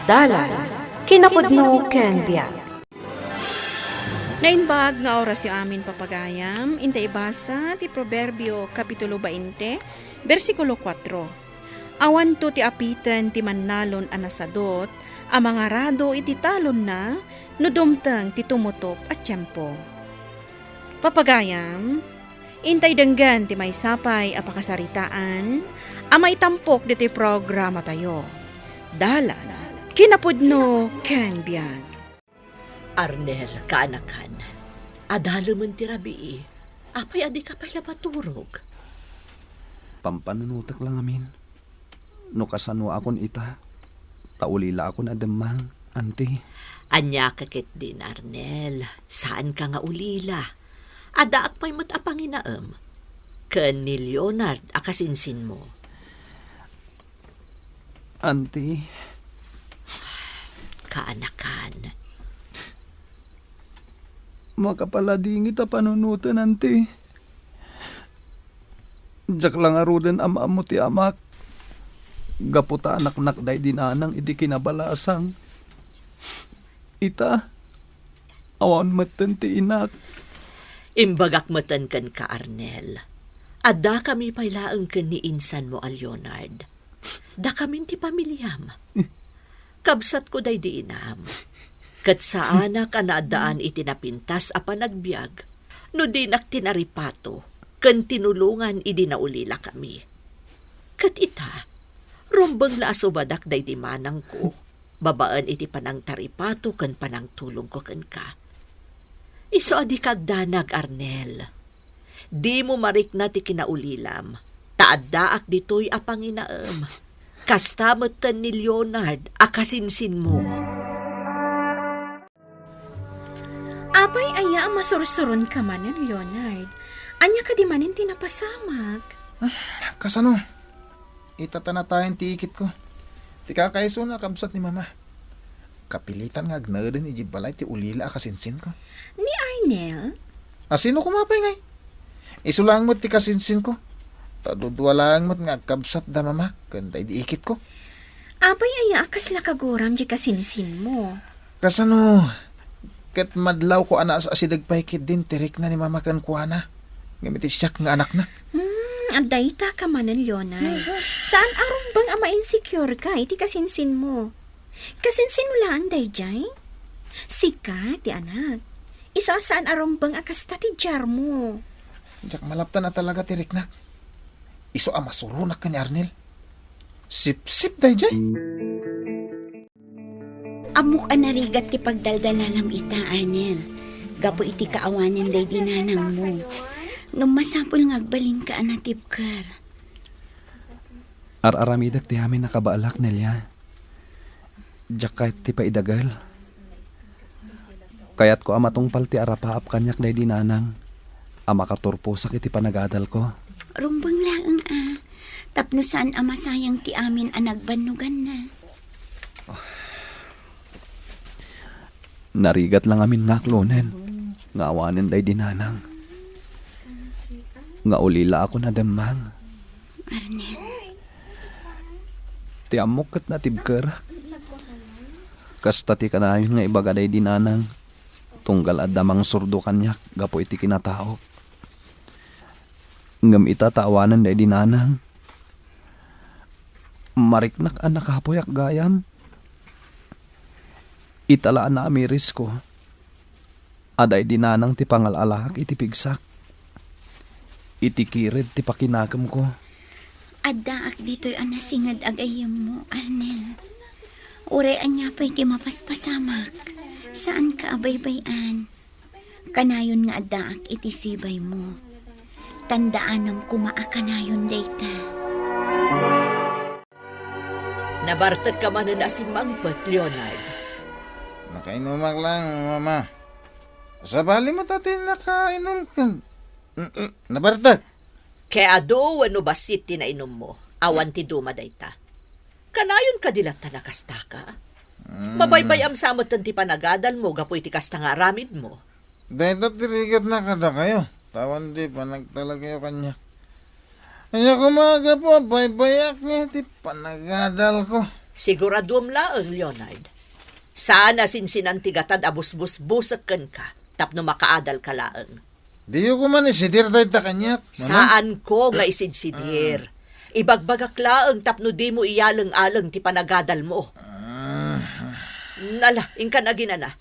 Dalan, kinapudno ken biag. Nainbag nga oras yung amin papagayam, inta ibasa ti Proverbio Kapitulo 20, versikulo 4. Awan to ti apitan ti mannalon anasadot, ang mga rado iti talon na, no dumtang ti tumutop at tiyempo. Papagayam, intay denggan ti may sapay a pakasaritaan, amay tampok diti programa tayo. Dalan, kinapudno ken biag. Arnel, kaanakan. Adalo man ti rabii. Apay adi ka pala maturog. Pampanunutak lang amin. No kasano akon ita, taulila ako na demang, auntie. Anya kakit din, Arnel. Saan ka nga ulila? Adaak may matapanginaam. Ken ni Leonard akasinsin mo. Auntie, Kaanakan. makapaladingit a panunutan, auntie. Diyak lang arudan ama mo ti amak. Gaputa anak-nak day dinanang iti kinabalasang. Ita, awan matan ti inak. Imbagak matan kan ka, Arnel. Ada kami pailaang ken ni insan mo, Leonard. Da kami ti pamilyam. Kabsat ko day di inam. Kat sa anak anaadaan itinapintas a panagbiag. No dinak tinaripato, ken tinulungan idinaulila kami. Kat ita, rombang laasobadak day di manang ko. Babaan iti panang taripato ken panang tulong ko ken ka. Iso adi kagdanag, Arnel. Di mo marikna ti kinaulilam. Taaddaak ditoy a panginaam. Kastametan ni Leonard akasinsin mo. Apay aya masursuron ka man, Leonard. Anya ka di manin tinapasamak. Kasano? Itatanatayan ti ikit ko. Ti kakaiso na kabsat ni mama. Kapilitan nga agnarin iji balay ti ulila akasinsin ko. Ni Arnel? Asino kumapay ngay? Isulang mo't ti kasinsin ko. Tadudwalang mo't nga kabsat da mama. Kanday di ikit ko. Apay aya akas lakagoram di kasinsin mo. Kasano? Kat madlaw ko anas asidagpaykit din tirik na ni mama kan kuana. Gamit siyak nga anak na. Aday ta ka man, Leonard. Saan aron bang ama insecure ka iti kasinsin mo? Kasinsin mo lang, dayjay? Sika, ti anak. Iso saan aron bang akasta ti jar mo? Diyak malaptan na talaga tirik na. Iso masurunak ka ni Arnel. Sip-sip day jay. Amok anarigat ti pagdaldalanam ita, Arnel. Gapo iti kaawanin day dinanang mo. Ngam masapul ngagbalin ka anatip kar. Ar-aramidak ti amin nakabaalak Nelia. Diyak kahit ti paidagal. Kayat ko amatungpal ti arapaap kanyak day dinanang. Ama katurpo sakit ti panagadal ko. Rumbang laang Tapno saan amasayang ti amin anagbanugan na. Narigat lang amin ngaklonen. Ngawanin day dinanang. Nga ulila ako na demang. Arnel. Ti amok kat natibker. Kasta ti kanayon nga ibagaday dinanang. Tunggal at damang surdo kanyak. Gapo iti kinatao. Ngam itatawanan day dinanang. Mariknak anak kapoyak gayam. Italaan na amiris ko. Aday dinanang ti pangalalak iti pigsak. Itikirid ti pakinagam ko. Addaak dito'y anasingad agayam mo, Arnel. Urean niya pa'y ti mapaspasamak. Saan ka abaybayan? Kanayon nga addaak iti sibay mo. Tandaanam kumaa kanayon dayta. Nabartag ka man na si Mangpet, Leonard. Nakainumak lang, mama. Sa bali mo tatin nakainom ka. Nabartag. Kaya do ano basit tinainom mo, awan ti dumaday ta. Kanayon ka dilata nakasta ka. Mabaybayam sa amot ti panagadal mo, gapoy ti kasta nga aramid mo. Dahil tirigat na kada kayo. Tawan di panagtalaga kanya. Kanya kumaga po, baybayak niya ti panagadal ko. Siguradum laeng, Leonard. Sana sinsinan tigatad abus-bus-busaken ka, tapno makaadal ka laeng. Di ko man isidir tayo ta kanyak. Mama? Saan ko nga isidsidir? Ibagbagak laeng tapno di mo iyaleng-aleng ti panagadal mo. Nala, ingkan aginana.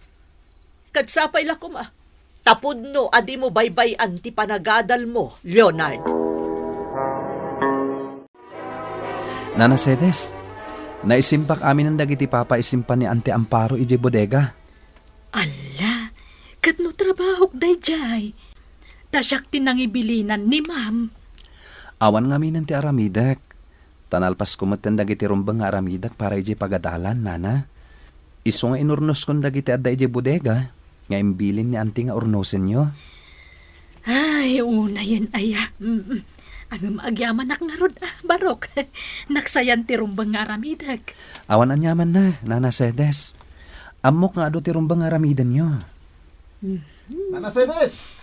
Kadsapay lakom ah. Tapudno adi mo baybayan ti panagadal mo, Leonard. Nana Sedes, naisimpak amin ang dagiti papa isimpan ni Ante Amparo ije bodega. Ala, kat no trabaho day jay. Tasyak tinang ibilinan ni ma'am. Awan nga minan ti aramidak. Tanalpas kumatan dagiti rumbang nga aramidak para ije pagadalan, nana. Iso nga inurnos kon dagiti adda ije bodega, nga imbilin ni Ante nga urnosen nyo. Ay, una yan aya. Ang agyaman nak nga rod, barok. Naksayan ti rumbang nga aramidag. Awan anyaman na, Nana Sedes. Amok nga ado ti rumbang nga aramidan nyo. Nana Sedes!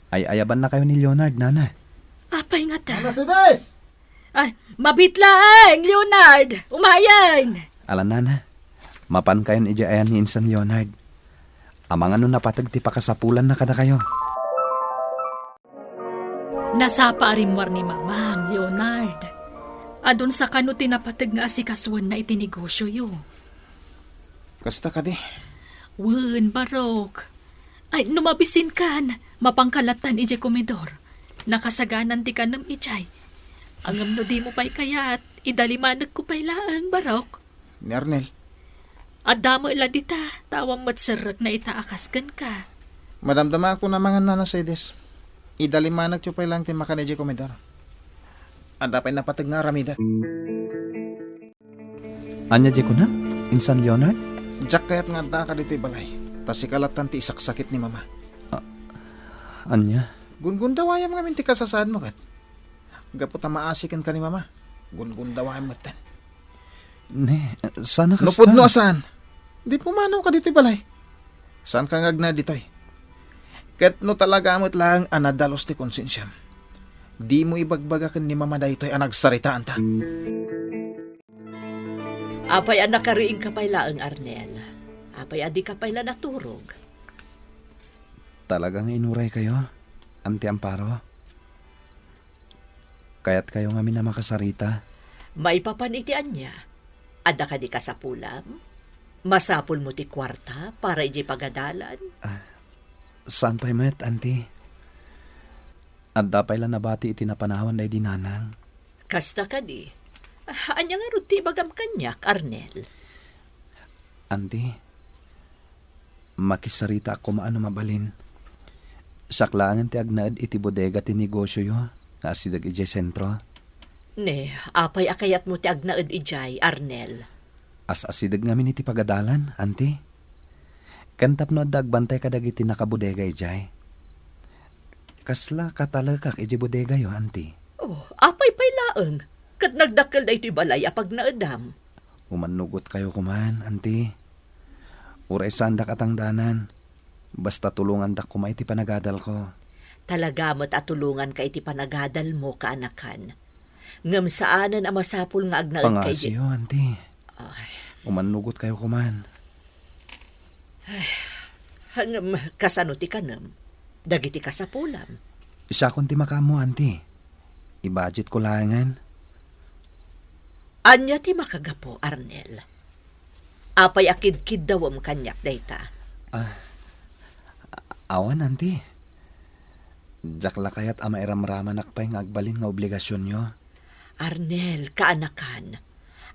Ay ayaban na kayo ni Leonard, Nana. Apay nga ta. Nana Sedes! Ay, mabitlaang, Leonard! Umayan! Alan, Nana. Mapan kayon ije ayan ni Insan Leonard. Amang ano napatag ti pakasapulan na kada kayo. Nasapa arimwar ni Mama, Leonard. Adun sa kano tinapatag nga asikaswan na itinegosyo yo. Kasta ka di. Wen, barok. Ay, numabisin kan. Mapangkalatan ije komedor. Nakasaganan ti kanam ijay. Angam no di mo pa'y kayat. Idalimanag ko pa'y laang, barok. Ni Arnel. At damo ila dita. Tawang matsarak na itaakaskan ka. Madamdama ako na mga Nana Sedes. Idalimanag tiyo pa lang ti makanedje komedor. Anda pa'y napatag nga aramidak. Anya di ko na? Insan Leonard? Jack kayat nga da ka dito'y balay. Tas ikalatan ti isaksakit ni Mama. Anya? Gun-gundawayam nga minti kasasaan mo kat. Gapot na maasikan ka ni Mama. Gun-gundawayam mo tan. Ne, sana kasta. Lupod no asan? Di pumanaw ka dito'y balay. Saan ka ngagna dito'y? Kat no talaga mo't lang anadalos ti konsensyam. Di mo ibagbagakan ni Mama daytoy ang nagsaritaan ta. Apay ang nakariing kapay laeng, Arnel. Apay adi kapay la naturog. Talagang inuray kayo, Ante Amparo. Kaya't kayo nga na makasarita. May papanitian niya. Ada ka di kasapulam. Masapul mo ti kwarta para iji pagadalan. Saan pa'y met, Ante? At dapay lang nabati itinapanawan na dinanang. Kasta ka di. Anya nga ruti bagam kanyak, Arnel. Ante, makisarita ako maano mabalin. Saklangan ti agnaad iti bodega ti negosyo yo, na asidag ijay sentro. Ne, apay akayat mo ti agnaed ijay, Arnel. As asidag ngamin iti pagadalan, Ante. Kantap no dagbantay kadag iti nakabodega ijay. Kasla katalakak iti bodega yo, Ante. Oh, apay pay laeng. Kat nagdakkel da ito'y balay apag naedam. Umanugot kayo kuman, Ante. Uray sandak atang danan. Basta tulungan dak kumay iti panagadal ko. Talaga mo't atulungan ka iti panagadal mo, kaanakan. Ngam saanan ang masapul nga agnaed kay Pangasiyo, Ante. Ay, Umanugot kayo kuman. hangam kasano ti kanam. Dagiti kasapulam. Isa kon ti makamo, Ante. I-budget ko langan. Anya ti makagapo, Arnel. Apay akid-kid daw ang kanyak dayta. Awan, Ante. Jakla kayat ama iramraman akpay nga agbalin nga obligasyon nyo. Arnel, kaanakan.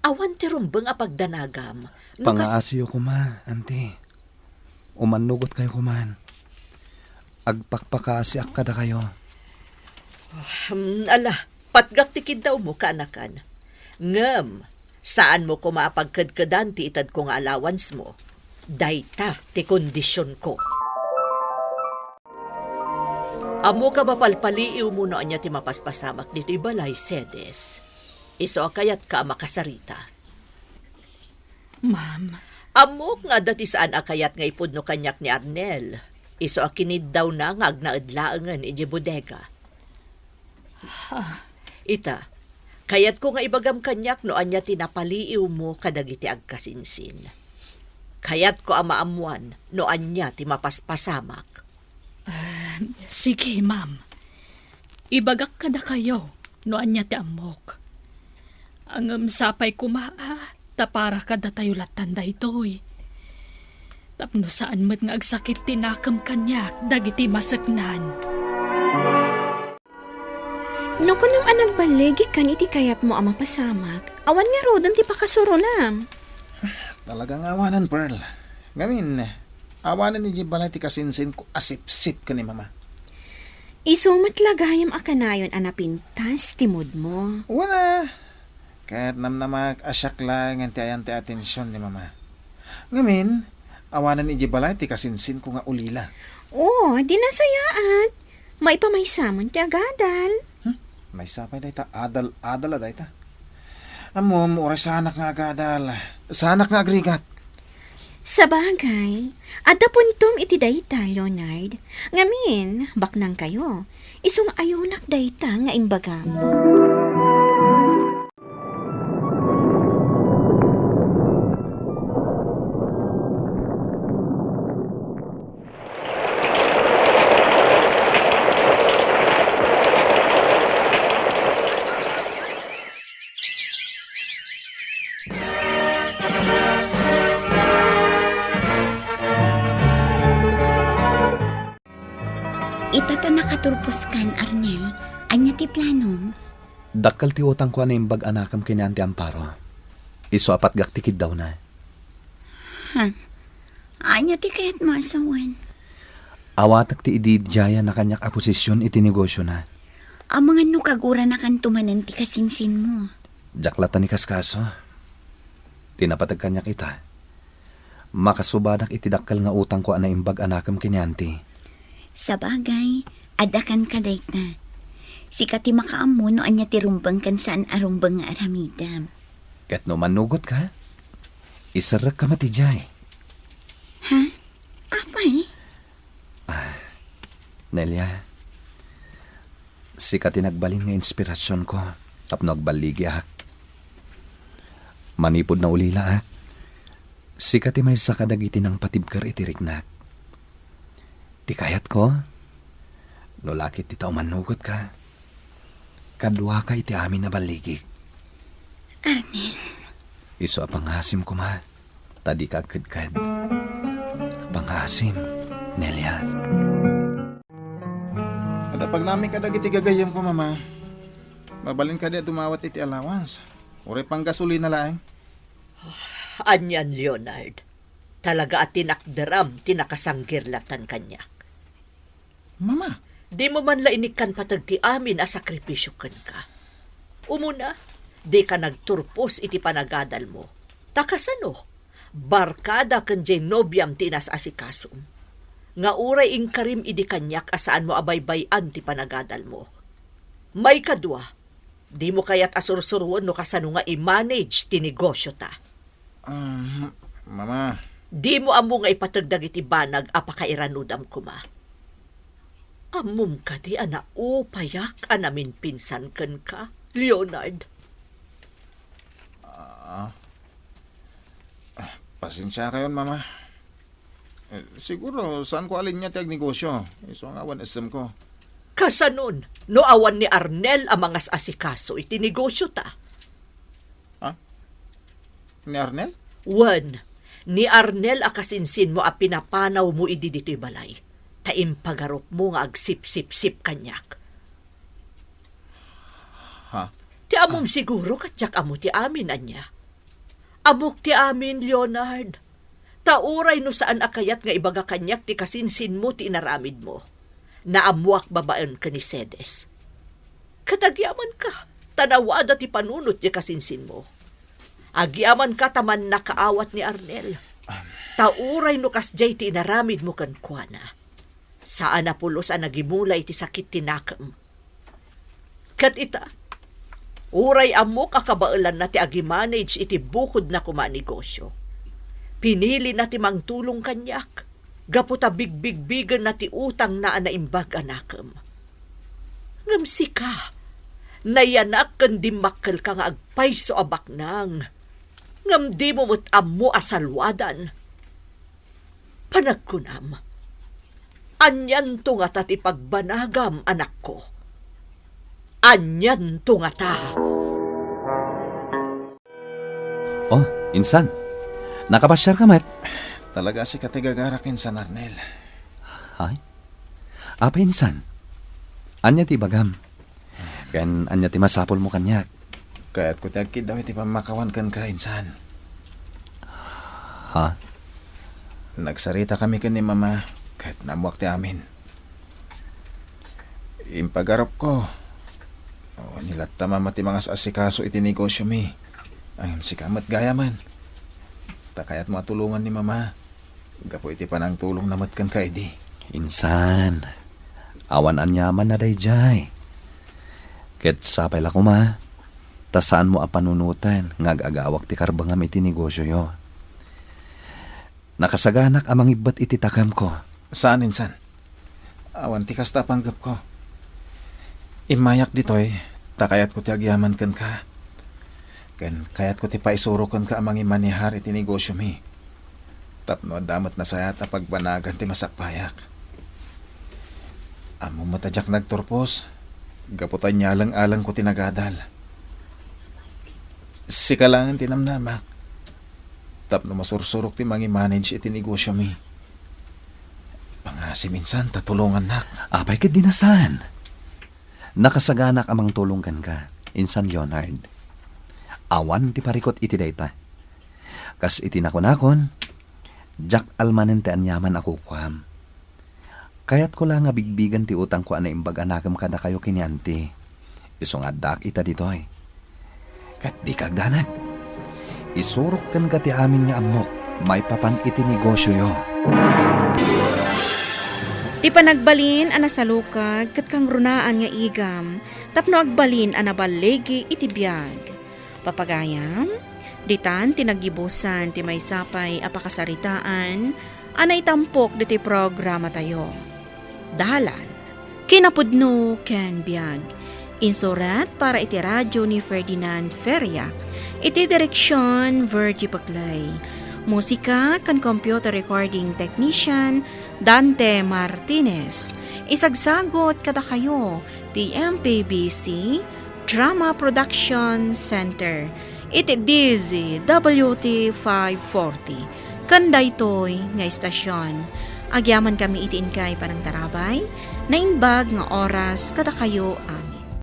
Awan ti rumbeng apagdanagam. Pangaasiyo kuma, Ante. Umanugot kayo kuman. Agpakpakaasi ak kada kayo. Ala, patgak tikid daw mo, kaanakan. Ngam, saan mo ko maapagkadkadan ti itad ko nga allowance mo? Dayta ti kondisyon ko. Amo ka mapalpaliiw mo no anya ti mapaspasamak dito'y balay, Sedes. Iso kayat ka makasarita. Ma'am, Amo nga dati saan akayat nga ipod no kanyak ni Arnel. Iso akinid daw na nga agnaadlaangan iji bodega. Ita, Kayat ko nga ibagam kanyak no anya tinapaliiw mo kadagiti agkasinsin. Kayat ko amaamuan no anya ti mapaspasamak. Sige, ma'am. Ibagak ka na kayo, no anya ti amok. Ang sapay kumaa, tapara ka da tayo latanda ito'y. Tapno saan mo't nga agsakit tinakam kanyak, dagiti masaknan. No kunam anag baligi kan iti kayat mo ama pasamak, awan nga rodan ti pakasurunam. Talagang awanan, Pearl. Ngamin, awanan ni Jibalay ti kasinsin ko asip-sip ka ni mama. Isumat lagayam akanayon anapintas timod mo. Wala. Kahit namnamak asyak lang ang tiayan ti atensyon ni mama. Ngamin, awanan ni Jibalay ti kasinsin ko nga ulila. Oo, di nasayaat. May pamaysamon ti agadal. May sapay dayta, adal dayta. Amom, oras sanak nga agadal. Sanak nga agrigat. Sa bagay, adda puntom iti dayta, Leonard. Ngamin, baknang kayo. Isong ayunak dayta nga imbagam. Itata nakaturpos kan, Arnel. Anya ti plano? Dakkel ti utang ko na imbag anakam kini Auntie Amparo. Iso apat gaktikid daw na. Anya ti kayat masawan. Awatak ti ididjaya na kanyak aposisyon iti negosyo na. Ang mga nukagura na kan tumanan ti kasinsin mo. Jaklatan ni kaskaso. Tinapatag kanyak ita. Makasubadak iti dakkel nga utang ko na imbag anakam kini Auntie. Sa bagay, adakan ka dayt na. Sikati makaamo no anya ti rumbang kan saan arumbang nga aramidam. Kat no manugot ka, isarak ka matijay. Ha? Apay? Nelia, sikati nagbalin nga inspirasyon ko, tapno agbaligi ak. Manipod na ulila ak. Sikati may sakadagiti ng patibkar itiriknak. Di kayat ko, no lakit ti tao manugot ka. Kadwa ka iti amin na baligig. Arnel. Iso apanghasim ko ma. Tadi ka kadkad. Apanghasim, Nelia. Kada pag namin kadagiti gagayam ko, mama. Mabalin ka di dumawat iti allowance. Ure pang gasolina lang. Anyan, Leonard. Talaga at tinakdaram, tinakasanggirlatan kanyak. Mama, Di mo man lainikan patag ti amin a sakripisyo kan ka. Umuna, di ka nagturpos iti panagadal mo. Takasano, barkada kan jay nobyam tinas asikasum. Nga uray ingkarim idi kanyak asaan mo abaybayan ti panagadal mo. May kadwa, di mo kayat asursuruan no kasano nga i-manage ti negosyo ta. mama, Di mo amo nga ipatagdag iti banag apakairanudam kuma. Amum ka di ana upayak anamin pinsan ken ka, Leonard. pasensya kayon, mama. Siguro, saan ko alin niya tiyag negosyo? Iso nga awan SM ko. Kasanon, no awan ni Arnel ang mga asikaso iti negosyo ta. Ni Arnel? Wan, ni Arnel akasinsin mo a pinapanaw mo idi dito'y balay. Taimpagarop mo nga agsip-sip-sip kanyak. Ha? Ti amom siguro katyak amo ti amin anya. Amok ti amin, Leonard. Tauray no saan akayat nga ibaga kanyak ti kasinsin mo ti inaramid mo. Naamuak babaen ka ni Sedes. Katagyaman ka, tanawada ti panunot ti kasinsin mo. Agyaman ka taman nakaawat ni Arnel. Tauray no kasjay ti inaramid mo kan kuana. Saan na pulos ang nagimulay ti sakit tinakam. Kat ita, uray amok akabailan na ti agi-manage iti bukod na kumanegosyo. Pinili na ti mangtulong kanyak, gaputa bigbigbigan na ti utang na anaimbag anakam. Ngamsi ka, Nayanak kan di makkel ka nga agpay so abak nang. Ngam di mo mo't amo asalwadan. Panagkunam. Anyan to nga ta ti pagbanagam, anak ko. Anyan to nga ta. Oh, insan. Nakapasyar ka, Mat. Talaga si katigagarakin sa Arnel. Hay? Apa insan? Anya ti bagam. Ken anya ti masapol mo kanyak. Kaya't ko tiyagkid daw iti pamakawan kan ka, insan. Ha? Nagsarita kami kan ni mama kahit namuak ti amin. Impagarap ko. Nilat ta mama ti mga asikaso iti negosyo mi. Ang sikamat gaya man. Takayat mo atulungan ni mama. Gapo iti panang tulong namat kan ka edi. Insan. Awan anyaman na dayjay. Ket sapay la ko ma. Tasaan mo a panunutan ngag-agawak ti karbangam iti negosyo yo. Nakasaganak amang ibat iti takam ko. Saan, insan? Awan ti kasta panggap ko. Imayak ditoy, takayat ko ti agyaman kan ka. Ken kayat ko ti paisuro kan ka amang imanihar iti negosyo mi. Tapno damat na sayat a pagbanagan ti masakpayak. Amo matajak nagturpos, gaputan niya alang-alang ko tinagadal. Sikalangan tinamnamak. Tapno masursurok ti mangi-manage iti negosyo mi. Pangasi minsan, tatulungan nak. Apay ket dinasan. Nakasaganak amang tulungkan ka, Insan Leonard. Awan ti parikot iti dayta. Kas iti nakon, jak almanen ti anyaman ako kuam. Kayat ko lang nga bigbigan ti utang ko ana imbag anagam kada kayo kinyanti. Isungadak ita ditoy. Kat di kagdanag. Isurok kan ka ti amin nga amok, may papan iti negosyo yo. Ti panagbalin ana salukag ket kang runaan nga igam, tapno agbalin ana balegi iti biag. Papagayam, ditan tinagibusan ti maysapay a pakasaritaan, ana itampok diti programa tayo. Dahalan, kinapudno ken biag. Insurat para iti radyo ni Ferdinand Feria. Iti direksyon Virgie Paclay. Musika kan computer recording technician Dante Martinez. Isagsagot kada kayo ti MPBC Drama Production Center. Iti DZWT 540. Kanda ito'y nga istasyon. Agyaman kami itiin kay panang tarabay na imbag nga oras kada kayo